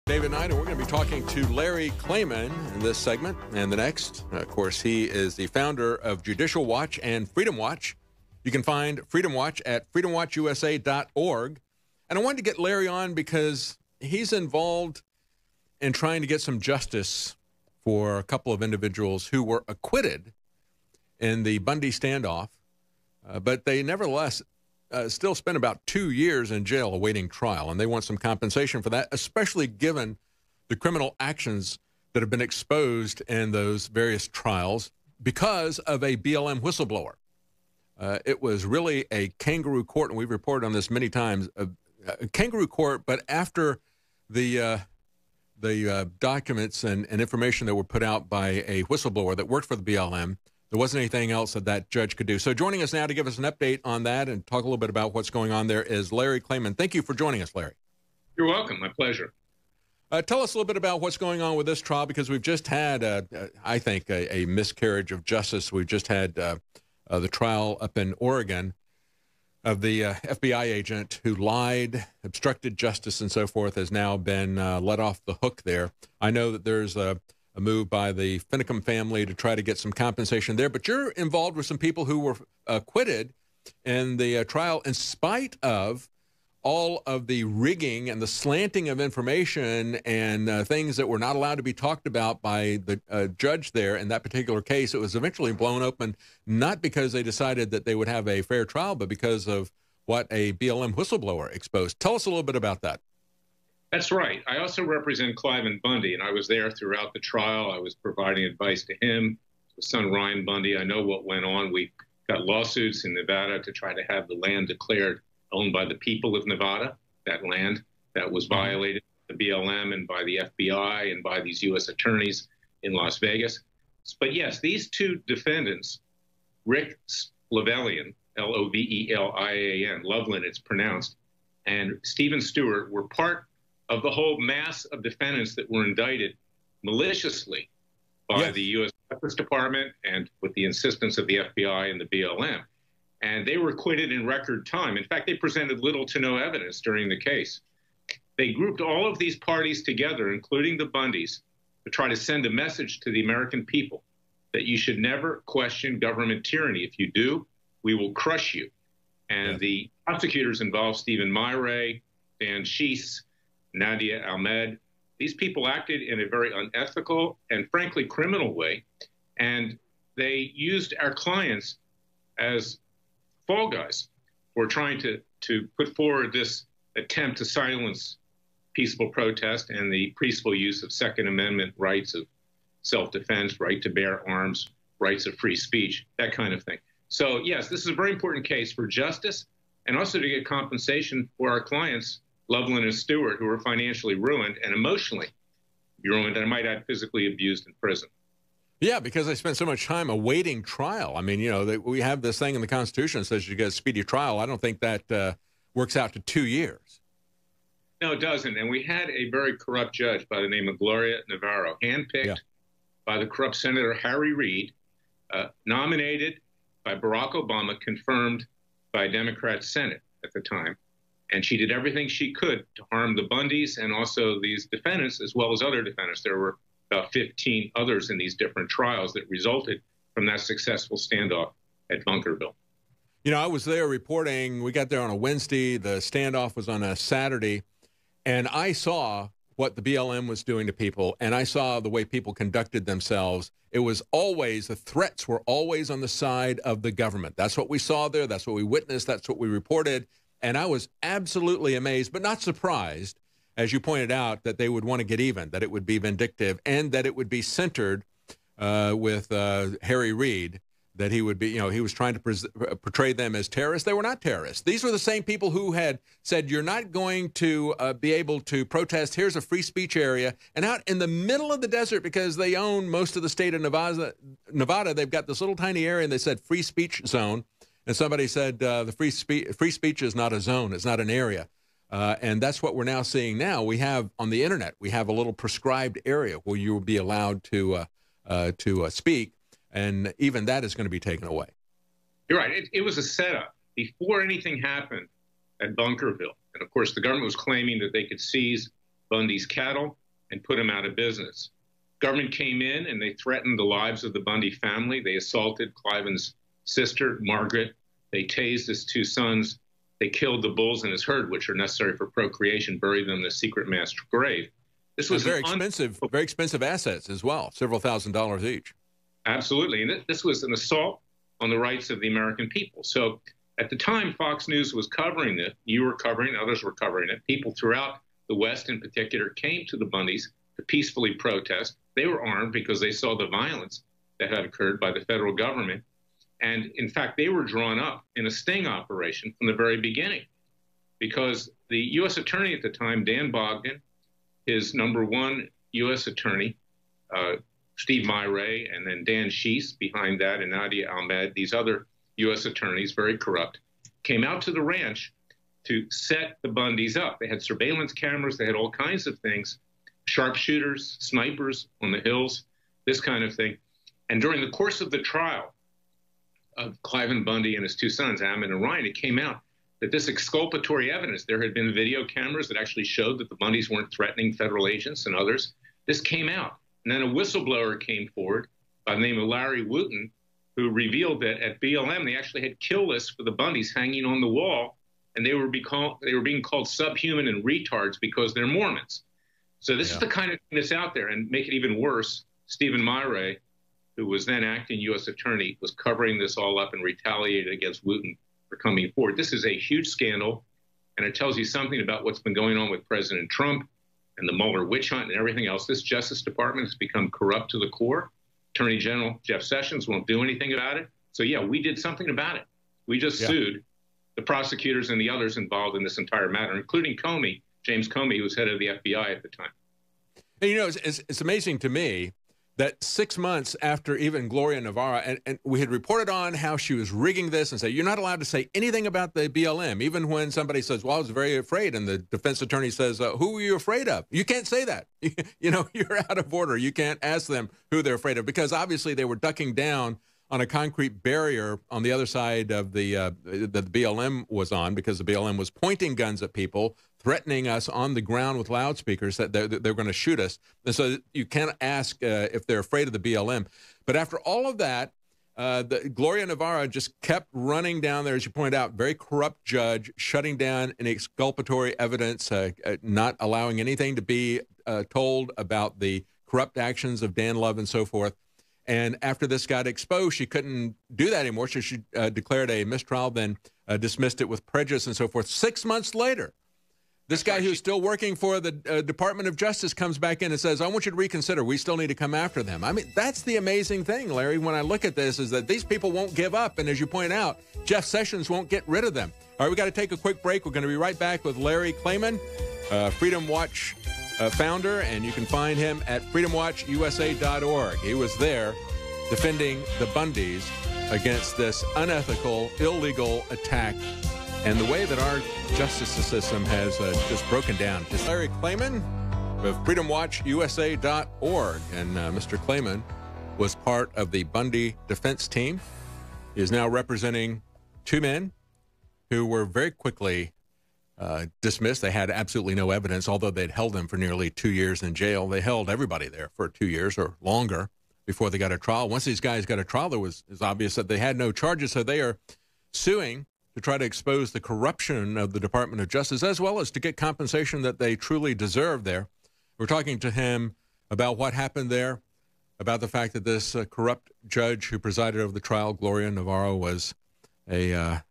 David Knight, and we're going to be talking to Larry Klayman in this segment and the next. Of course, he is the founder of Judicial Watch and Freedom Watch. You can find Freedom Watch at freedomwatchusa.org. And I wanted to get Larry on because he's involved in trying to get some justice for a couple of individuals who were acquitted in the Bundy standoff, but they nevertheless still spent about 2 years in jail awaiting trial, and they want some compensation for that, especially given the criminal actions that have been exposed in those various trials because of a BLM whistleblower. It was really a kangaroo court, and we've reported on this many times, a kangaroo court, but after the documents and information that were put out by a whistleblower that worked for the BLM, there wasn't anything else that judge could do. So joining us now to give us an update on that and talk a little bit about what's going on there is Larry Klayman. Thank you for joining us, Larry. You're welcome. My pleasure. Tell us a little bit about what's going on with this trial, because we've just had, I think, a miscarriage of justice. We've just had the trial up in Oregon of the FBI agent who lied, obstructed justice, and so forth, has now been let off the hook there. I know that there's a move by the Finicum family to try to get some compensation there, but you're involved with some people who were acquitted in the trial in spite of all of the rigging and the slanting of information and things that were not allowed to be talked about by the judge there in that particular case. It was eventually blown open, not because they decided that they would have a fair trial, but because of what a BLM whistleblower exposed. Tell us a little bit about that. That's right. I also represent Klayman Bundy, and I was there throughout the trial. I was providing advice to him, his son Ryan Bundy. I know what went on. We got lawsuits in Nevada to try to have the land declared owned by the people of Nevada, that land that was violated by the BLM and by the FBI and by these U.S. attorneys in Las Vegas. But yes, these two defendants, Rick Lovelian, L-O-V-E-L-I-A-N, Loveland it's pronounced, and Stephen Stewart were part of the whole mass of defendants that were indicted maliciously by the U.S. Justice Department and with the insistence of the FBI and the BLM. And they were acquitted in record time. In fact, they presented little to no evidence during the case. They grouped all of these parties together, including the Bundys, to try to send a message to the American people that you should never question government tyranny. If you do, we will crush you. And the prosecutors involved, Stephen Myre, Dan Sheese, Nadia Ahmed, these people acted in a very unethical and frankly criminal way. And they used our clients as fall guys for trying to put forward this attempt to silence peaceful protest and the peaceful use of Second Amendment rights of self-defense, right to bear arms, rights of free speech, that kind of thing. So yes, this is a very important case for justice and also to get compensation for our clients, Loveland and Stewart, who were financially ruined and emotionally ruined, and I might add physically abused in prison. Yeah, because they spent so much time awaiting trial. I mean, you know, we have this thing in the Constitution that says you get a speedy trial. I don't think that works out to 2 years. No, it doesn't. And we had a very corrupt judge by the name of Gloria Navarro, handpicked by the corrupt Senator Harry Reid, nominated by Barack Obama, confirmed by a Democrat Senate at the time. And she did everything she could to harm the Bundys and also these defendants, as well as other defendants. There were about 15 others in these different trials that resulted from that successful standoff at Bunkerville. You know, I was there reporting. We got there on a Wednesday. The standoff was on a Saturday. And I saw what the BLM was doing to people, and I saw the way people conducted themselves. It was always, the threats were always on the side of the government. That's what we saw there. That's what we witnessed. That's what we reported. And I was absolutely amazed, but not surprised, as you pointed out, that they would want to get even, that it would be vindictive, and that it would be centered with Harry Reid, that he would be, you know, he was trying to portray them as terrorists. They were not terrorists. These were the same people who had said, you're not going to be able to protest. Here's a free speech area. And out in the middle of the desert, because they own most of the state of Nevada, they've got this little tiny area, and they said free speech zone. And somebody said the free speech is not a zone. It's not an area. And that's what we're now seeing now. We have on the internet, we have a little prescribed area where you will be allowed to speak. And even that is going to be taken away. You're right. It was a setup before anything happened at Bunkerville. And of course, the government was claiming that they could seize Bundy's cattle and put him out of business. Government came in and they threatened the lives of the Bundy family. They assaulted Klayman's sister, Margaret. They tased his 2 sons. They killed the bulls in his herd, which are necessary for procreation, buried them in a secret mass grave. This was very expensive assets as well, several $1,000s each. Absolutely. And this was an assault on the rights of the American people. So at the time, Fox News was covering it. You were covering it, others were covering it. People throughout the West in particular came to the Bundys to peacefully protest. They were armed because they saw the violence that had occurred by the federal government. And in fact, they were drawn up in a sting operation from the very beginning because the U.S. attorney at the time, Dan Bogdan, his #1 U.S. attorney, Steve Myray, and then Dan Sheese behind that, and Nadia Ahmed, these other U.S. attorneys, very corrupt, came out to the ranch to set the Bundys up. They had surveillance cameras. They had all kinds of things, sharpshooters, snipers on the hills, this kind of thing. And during the course of the trial of Klayman Bundy and his 2 sons, Ammon and Ryan, it came out that this exculpatory evidence, there had been video cameras that actually showed that the Bundys weren't threatening federal agents and others. This came out. And then a whistleblower came forward by the name of Larry Wooten, who revealed that at BLM, they actually had kill lists for the Bundys hanging on the wall, and they were being called subhuman and retards because they're Mormons. So this is the kind of thing that's out there. And make it even worse, Stephen Myray, who was then acting U.S. attorney, was covering this all up and retaliated against Wooten for coming forward. This is a huge scandal, and it tells you something about what's been going on with President Trump and the Malheur witch hunt and everything else. This Justice Department has become corrupt to the core. Attorney General Jeff Sessions won't do anything about it. So, yeah, we did something about it. We just sued the prosecutors and the others involved in this entire matter, including Comey, James Comey, who was head of the FBI at the time. And, you know, it's amazing to me that 6 months after even Gloria Navarro, and we had reported on how she was rigging this and say, you're not allowed to say anything about the BLM, even when somebody says, well, I was very afraid, and the defense attorney says, who were you afraid of? You can't say that. You know, you're out of order. You can't ask them who they're afraid of, because obviously they were ducking down on a concrete barrier on the other side of that the BLM was on, because the BLM was pointing guns at people, threatening us on the ground with loudspeakers that they're going to shoot us. And so you can't ask if they're afraid of the BLM. But after all of that, Gloria Navarro just kept running down there, as you pointed out, very corrupt judge, shutting down any exculpatory evidence, not allowing anything to be told about the corrupt actions of Dan Love and so forth. And after this got exposed, she couldn't do that anymore. So she declared a mistrial, then dismissed it with prejudice and so forth. 6 months later, this guy who's still working for the Department of Justice comes back in and says, I want you to reconsider. We still need to come after them. I mean, that's the amazing thing, Larry, when I look at this, is that these people won't give up. And as you point out, Jeff Sessions won't get rid of them. All right, we got to take a quick break. We're going to be right back with Larry Klayman, Freedom Watch founder, and you can find him at freedomwatchusa.org. He was there defending the Bundys against this unethical, illegal attack, and the way that our justice system has just broken down. It's Larry Klayman of freedomwatchusa.org, and Mr. Klayman was part of the Bundy defense team. He is now representing 2 men who were very quickly dismissed. They had absolutely no evidence, although they'd held them for nearly 2 years in jail. They held everybody there for 2 years or longer before they got a trial. Once these guys got a trial, it's obvious that they had no charges, so they are suing to try to expose the corruption of the Department of Justice, as well as to get compensation that they truly deserve there. We're talking to him about what happened there, about the fact that this corrupt judge who presided over the trial, Gloria Navarro, was an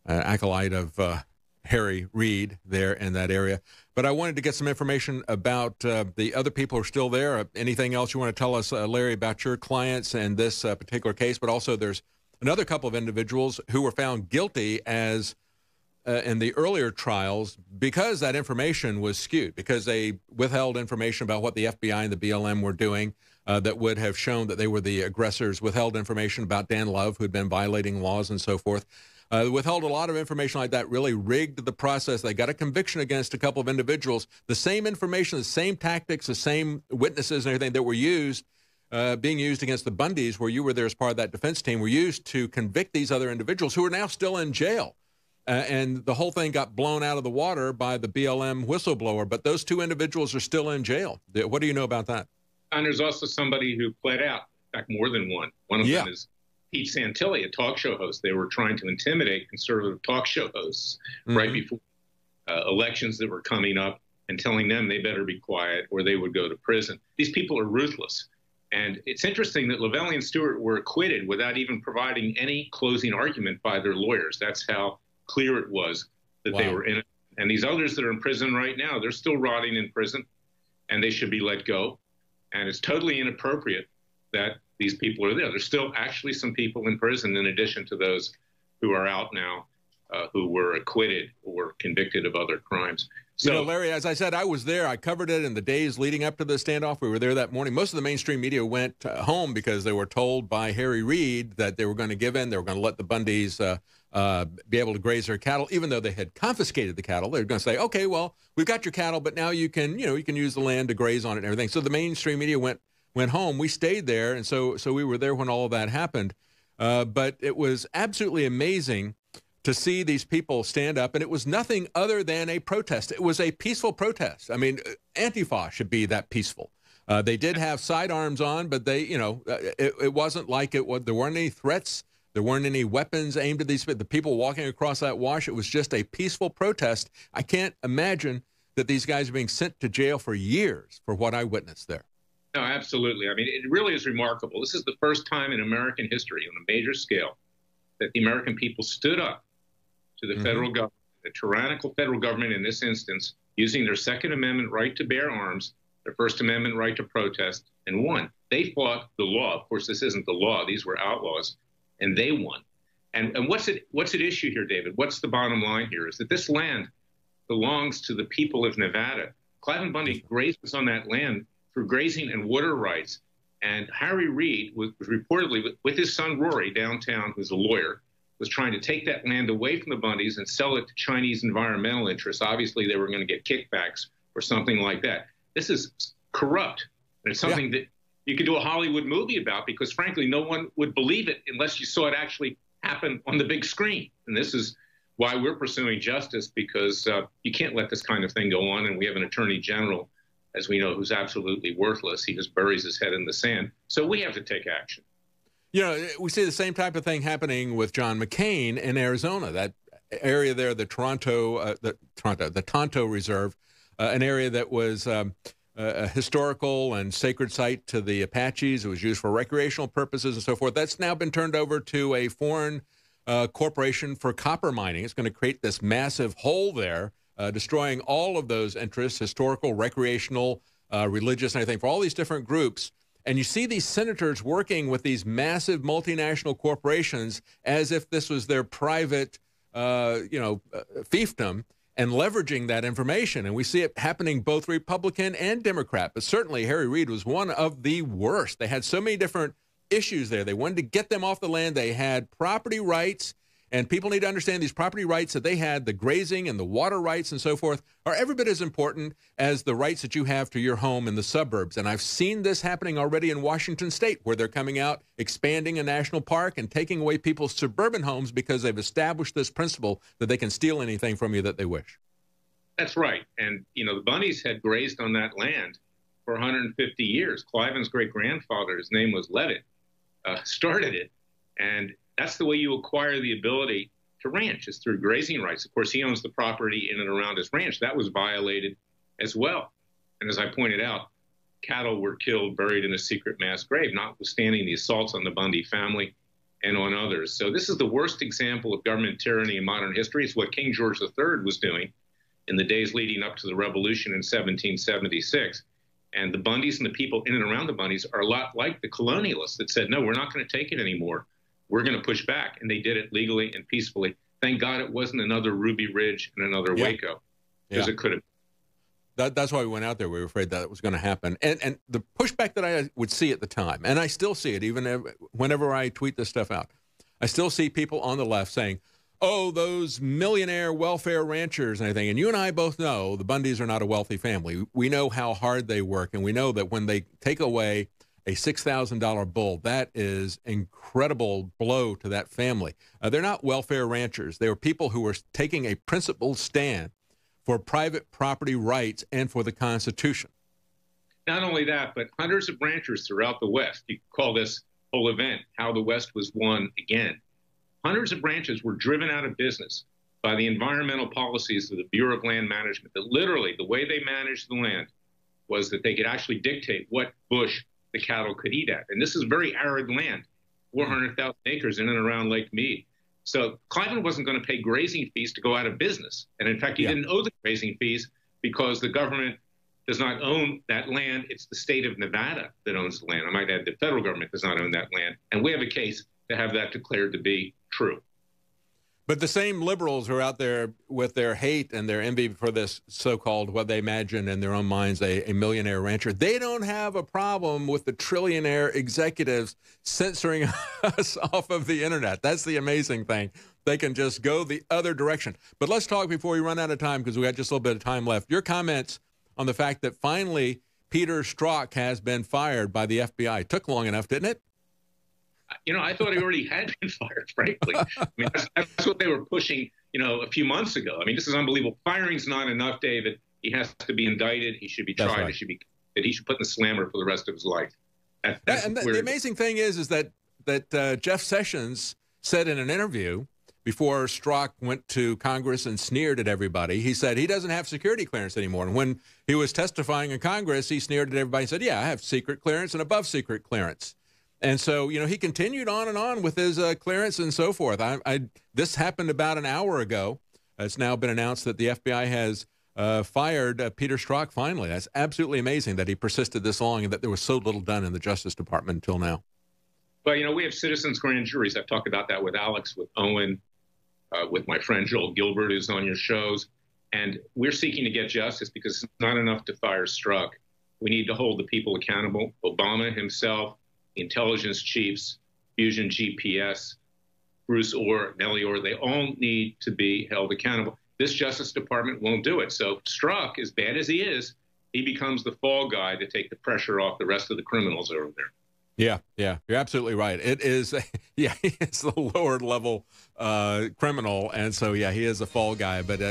acolyte of Harry Reid there in that area. But I wanted to get some information about the other people who are still there. Anything else you want to tell us, Larry, about your clients and this particular case? But also there's another couple of individuals who were found guilty as in the earlier trials because that information was skewed, because they withheld information about what the FBI and the BLM were doing that would have shown that they were the aggressors, withheld information about Dan Love, who had been violating laws and so forth. Withheld a lot of information like that, really rigged the process. They got a conviction against a couple of individuals. The same information, the same tactics, the same witnesses and everything that were used, being used against the Bundys, where you were there as part of that defense team, were used to convict these other individuals who are now still in jail. and the whole thing got blown out of the water by the BLM whistleblower. But those two individuals are still in jail. What do you know about that? And there's also somebody who pled out. In fact, more than one. One of them is Pete Santilli, a talk show host. They were trying to intimidate conservative talk show hosts right before elections that were coming up and telling them they better be quiet or they would go to prison. These people are ruthless. And it's interesting that Lavelle and Stewart were acquitted without even providing any closing argument by their lawyers. That's how clear it was that they were innocent. And these others that are in prison right now, they're still rotting in prison, and they should be let go. And it's totally inappropriate that these people are there. There's still actually some people in prison in addition to those who are out now, who were acquitted or convicted of other crimes. So, you know, Larry, as I said, I was there. I covered it in the days leading up to the standoff. We were there that morning. Most of the mainstream media went home because they were told by Harry Reid that they were going to give in. They were going to let the Bundys be able to graze their cattle, even though they had confiscated the cattle. They were going to say, okay, well, we've got your cattle, but now you can use the land to graze on it and everything. So the mainstream media went home. We stayed there, and so we were there when all of that happened. But it was absolutely amazing to see these people stand up, and it was nothing other than a protest. It was a peaceful protest. I mean, Antifa should be that peaceful. They did have sidearms on, but they, it wasn't like there weren't any threats. There weren't any weapons aimed at the people walking across that wash. It was just a peaceful protest. I can't imagine that these guys are being sent to jail for years for what I witnessed there. No, absolutely. I mean, it really is remarkable. This is the first time in American history on a major scale that the American people stood up to the federal government, the tyrannical federal government in this instance, using their Second Amendment right to bear arms, their First Amendment right to protest, and won. They fought the law. Of course, this isn't the law. These were outlaws, and they won. And what's at issue here, David? What's the bottom line here? Is that this land belongs to the people of Nevada. Klayman Bundy grazes on that land through grazing and water rights. And Harry Reid was reportedly, with his son Rory downtown, who's a lawyer, was trying to take that land away from the Bundys and sell it to Chinese environmental interests. Obviously, they were going to get kickbacks or something like that. This is corrupt. And it's something that you could do a Hollywood movie about because, frankly, no one would believe it unless you saw it actually happen on the big screen. And this is why we're pursuing justice, because you can't let this kind of thing go on. And we have an attorney general, as we know, who's absolutely worthless. He just buries his head in the sand. So we have to take action. You know, we see the same type of thing happening with John McCain in Arizona. That area there, the Tonto Reserve, an area that was a historical and sacred site to the Apaches. It was used for recreational purposes and so forth. That's now been turned over to a foreign corporation for copper mining. It's going to create this massive hole there, destroying all of those interests, historical, recreational, religious, and everything, for all these different groups. And you see these senators working with these massive multinational corporations as if this was their private, fiefdom, and leveraging that information. And we see it happening both Republican and Democrat. But certainly Harry Reid was one of the worst. They had so many different issues there. They wanted to get them off the land. They had property rights. And people need to understand these property rights that they had, the grazing and the water rights and so forth, are every bit as important as the rights that you have to your home in the suburbs. And I've seen this happening already in Washington State, where they're coming out, expanding a national park and taking away people's suburban homes because they've established this principle that they can steal anything from you that they wish. That's right. And, the Bundys had grazed on that land for 150 years. Cliven's great-grandfather, his name was Levitt, started it. And that's the way you acquire the ability to ranch, is through grazing rights. Of course, he owns the property in and around his ranch. That was violated as well. And as I pointed out, cattle were killed, buried in a secret mass grave, notwithstanding the assaults on the Bundy family and on others. So this is the worst example of government tyranny in modern history. It's what King George III was doing in the days leading up to the revolution in 1776. And the Bundys and the people in and around the Bundys are a lot like the colonialists that said, no, we're not going to take it anymore. We're going to push back. And they did it legally and peacefully. Thank God it wasn't another Ruby Ridge and another Waco, because it could have. That's why we went out there. We were afraid that it was going to happen. And the pushback that I would see at the time, and I still see it even whenever I tweet this stuff out, I still see people on the left saying, oh, those millionaire welfare ranchers and everything. And you and I both know the Bundys are not a wealthy family. We know how hard they work, and we know that when they take away a $6,000 bull. That is incredible blow to that family. They're not welfare ranchers. They were people who were taking a principled stand for private property rights and for the Constitution. Not only that, but hundreds of ranchers throughout the West. You call this whole event How the West Was Won Again. Hundreds of ranches were driven out of business by the environmental policies of the Bureau of Land Management, that literally the way they managed the land was that they could actually dictate what bush the cattle could eat at. And this is very arid land, 400,000 acres in and around Lake Mead. So Klayman wasn't going to pay grazing fees to go out of business. And in fact, he didn't owe the grazing fees because the government does not own that land. It's the state of Nevada that owns the land. I might add, the federal government does not own that land. And we have a case to have that declared to be true. But the same liberals who are out there with their hate and their envy for this so-called, what they imagine in their own minds, a millionaire rancher, they don't have a problem with the trillionaire executives censoring us off of the internet. That's the amazing thing. They can just go the other direction. But let's talk before we run out of time, because we got just a little bit of time left. Your comments on the fact that finally Peter Strzok has been fired by the FBI. It took long enough, didn't it? You know, I thought he already had been fired, frankly. I mean, that's what they were pushing, a few months ago. I mean, this is unbelievable. Firing's not enough, David. He has to be indicted. He should be tried. Right. He should put in the slammer for the rest of his life. The amazing thing is that Jeff Sessions said in an interview before Strzok went to Congress and sneered at everybody, he said he doesn't have security clearance anymore. And when he was testifying in Congress, he sneered at everybody and said, yeah, I have secret clearance and above secret clearance. And so, he continued on and on with his clearance and so forth. This happened about an hour ago. It's now been announced that the FBI has fired Peter Strzok finally. That's absolutely amazing that he persisted this long and that there was so little done in the Justice Department until now. Well, we have citizens grand juries. I've talked about that with Alex, with Owen, with my friend Joel Gilbert, who's on your shows. And we're seeking to get justice because it's not enough to fire Strzok. We need to hold the people accountable. Obama himself, the intelligence chiefs, Fusion GPS, Bruce Orr, Malheur, they all need to be held accountable. This Justice Department won't do it. So Strzok, as bad as he is, he becomes the fall guy to take the pressure off the rest of the criminals over there. Yeah, you're absolutely right. It is, it's the lower level criminal, and so he is a fall guy. But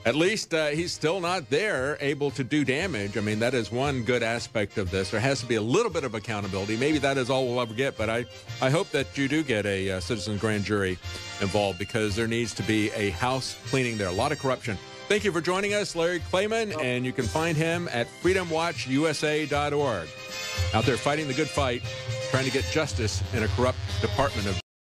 at least he's still not there, able to do damage. I mean, that is one good aspect of this. There has to be a little bit of accountability. Maybe that is all we'll ever get. But I hope that you do get a citizen grand jury involved, because there needs to be a house cleaning there. A lot of corruption. Thank you for joining us, Larry Klayman, and you can find him at freedomwatchusa.org. Out there fighting the good fight, trying to get justice in a corrupt Department of